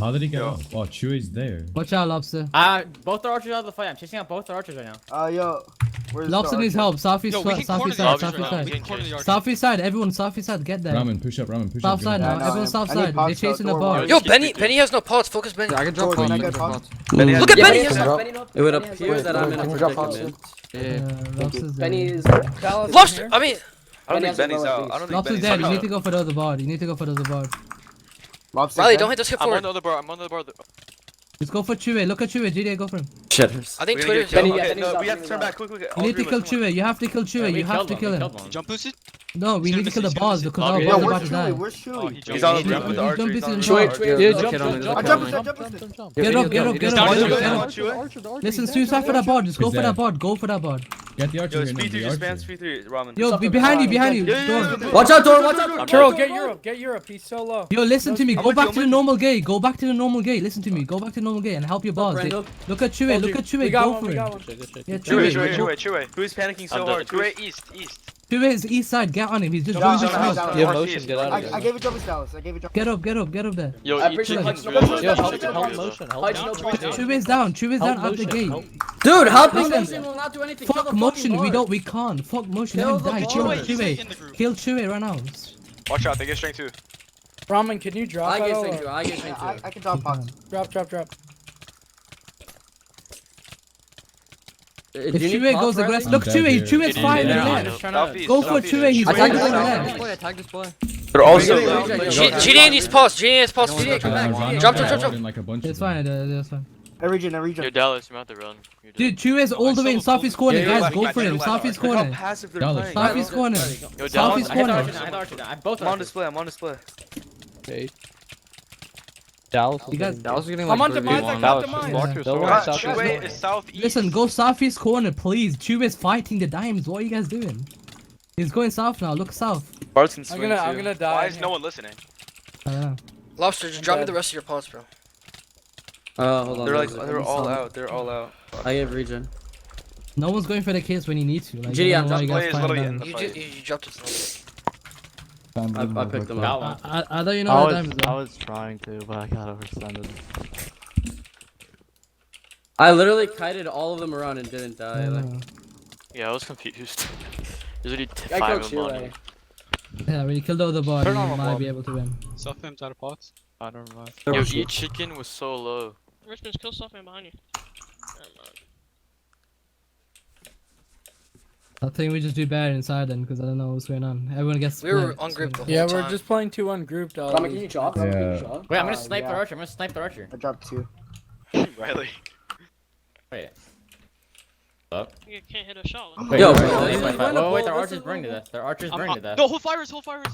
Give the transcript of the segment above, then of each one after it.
How did he get Yo. off? Oh, Chewy's there. Watch out, lobster. Both the archers out of the fight. I'm chasing out both the archers right now. Yo, Where's Lobster the needs archer? help. Southeast, Yo, we can corner southeast the side, archers southeast right now. We side. can corner the archers. Southeast side, everyone southeast side, get there. Ramen, push up, Ramen, push South up. side go. now, no, everyone south I need side. They're pots, chasing the don't ball. worry. Yo, Benny has no pods. Focus Benny. I can Joey, can I get Benny Look has at no Benny. pots. It would appear that I'm in a Can you drop predicament. Lobster's Benny dead. is. Dallas in Lobster. here. I mean, I don't Benny think has a Benny's lower out. base. I don't think Lobster's Benny's dead. You out. need to go for the other board. You need to go for the other board. Lobster's Riley, dead? don't hit the skip I'm on forward. the other bar. I'm on the other bar. Just go for Chue. Look at Chue. GDA, go for him. Shitters. I think We're gonna Twitter's get Benny, killed. yeah, Okay, Benny's no, out, we have to Benny's turn out. back. Quick. You need to kill Chue. You have to kill Chue. You have to kill him. Jump boosted? No, we He's need to gonna kill the miss it, balls he's because gonna our miss it. Yo, balls are about where's to die. Chewie? Where's Chewie? He's on the He roof with the don't archer. be He's on the sitting roof. short. Yeah, jump, kid on jump, it. I jump, jumped, jump, I jumped. jump, jump. Get up, get up, get Down up. to Get the up. Chewie. Listen, suicide for that board. Just go He's for that dead. board. Go for that board. Get the archer Yo, here, no, speed 3 the just spam archer. speed 3. Ramen. Yo, be behind you, behind you. Yeah, yeah, Door. yeah. Watch out, Dor. Watch out. Turtle, get Europe. Get Europe. He's so low. Yo, listen to me. I'm Go with back you, to the I'm with normal gate. Go back to the normal gate. Listen to me. Go back to the normal gate and help your balls. Brando. Look at Chue. Told Look you. at Chue. We got Go one. for We it. got one. Yeah, Chewie, Chue. Chewie. Who's panicking so hard? Chewie east. Chue is east side. Get on him. He's just Down, losing down, health. down. You have motion, get out of I here. gave it jumpers, Dallas. I gave it jumpers. Get up, get up, get up there. Yo, I eat appreciate chicken's it. good. Yo, Yo, Chicken's help, good. help motion, help motion. Chue is down. Chue is down Help out the motion, gate. help. Dude, help Listen. motion will not do anything. Kill the Fuck fucking motion. We board. don't. We can't. Fuck motion. Kill Let him the die. board. Kill He's Chue. Kill Chue right now. Watch out, they get strength 2. Ramen, can you drop I at get all, straight or- to. I get straight Yeah, to. I can drop pots. Drop. If Chue goes aggressive, look I'm Chue. dead Chue here. is fighting Yeah, left. just trying Southeast, Go for southeast. Chue. He's Attack fighting this boy. left. Attack this boy. Attack this boy. They're also GDA needs pulse. GDA needs pulse. Don't Jump, back. Ron, jump, Ron, jump. Ron, in like a bunch It's of them. fine. That's fine. I region. Dallas, I'm out to run. Dude, Chue is all the way in southeast corner. Yeah, Guys, go for him. Southeast Look how corner. passive they're Dallas. playing. Southeast corner. Yo, Southeast Dallas, corner. I'm on display. I'm on display. Okay. Dallas is You guys- getting- Dallas is getting I'm like on 3v1. demise. I got Dallas, demise. Yeah. Don't worry, Cut, southeast Chewie corner. is southeast. Listen, go southeast corner, please. Chue is fighting the dimes. What are you guys doing? He's going south now. Look south. Barton I'm swing gonna too. die. Why in is here. no one listening? I don't know. Lobster, just drop me the rest of your pods, bro. Hold on. They're like there's- they're all out. They're all out. I gave regen. No one's going for the kids when he needs to. Like, GD, I I'm don't know why just you guys playing fighting literally dimes. in You, you dropped it. I picked them up. I thought you know I what was, dimes I though. was trying to, but I got overextended. I literally kited all of them around and didn't die. Like, Yeah, I was confused. There's already I 5 go of them on Chile. him. Yeah, when you kill the other body, Turn you on the might wall. be able to win. Softman's out of pots. I don't know. Yo, eat chicken was so low. Richmond's kill Softman behind you. I think we just do better inside then, because I don't know what's going on. Everyone gets. We were split, on grip so- the whole Yeah, time. we're just playing 2 ungrouped. Ramen, can you drop? Ramen, can you Yeah. drop? wait, I'm gonna Uh, snipe yeah. the archer. I'm gonna snipe the archer. I dropped 2. Riley. Wait. You can't hit a shot. Yo, Wait, wait, wait, wait, wait, wait, wait, their wait, archers wait, burn to wait. death. Their archers burn to death. No, hold fires, hold fires.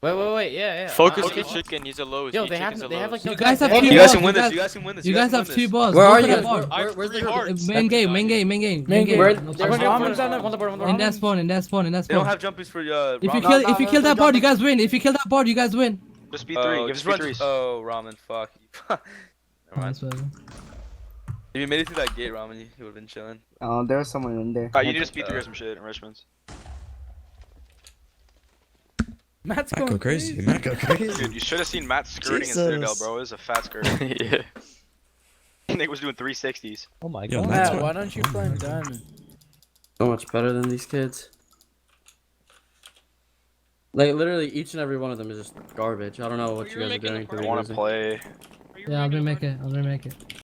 Wait, yeah. Focus Okay. eat chicken. He's a low. Yo, Eat they chicken's have a like lows. no You guys have guys. two You guys balls. can win You this. guys- You guys can win this. You guys have win 2 this. balls. Where Go are for you? that board. Where's the Hearts. Main game, main game, main game. Main game. Where- There's there's Ramen's on on the board. In that spawn, in that spawn, in that They don't spawn. have jumpers for If you ramen. kill, no, if you no, kill no that board, you jumpers. guys win. If you kill that board, you guys win. Just speed 3. Give us just run. speed 3s. Oh, ramen. Fuck. Never mind. That's whatever. If you made it through that gate, ramen, you would have been chilling. There's someone in there. Alright, you need to speed 3 or some shit in Richmond's. Matt's going crazy. Matt go crazy. Dude, you should have seen Matt skirting in Citadel, bro. It was a fat skirt. Yeah. Nick was doing 360s. Oh my Yo, god. Matt, why don't you play Diamond? So much better than these kids. Like literally, each and every one of them is just garbage. I don't know what Are you you guys are making doing a to I be want losing. to play. Are you Yeah, I'll making a remake it. I'll remake it.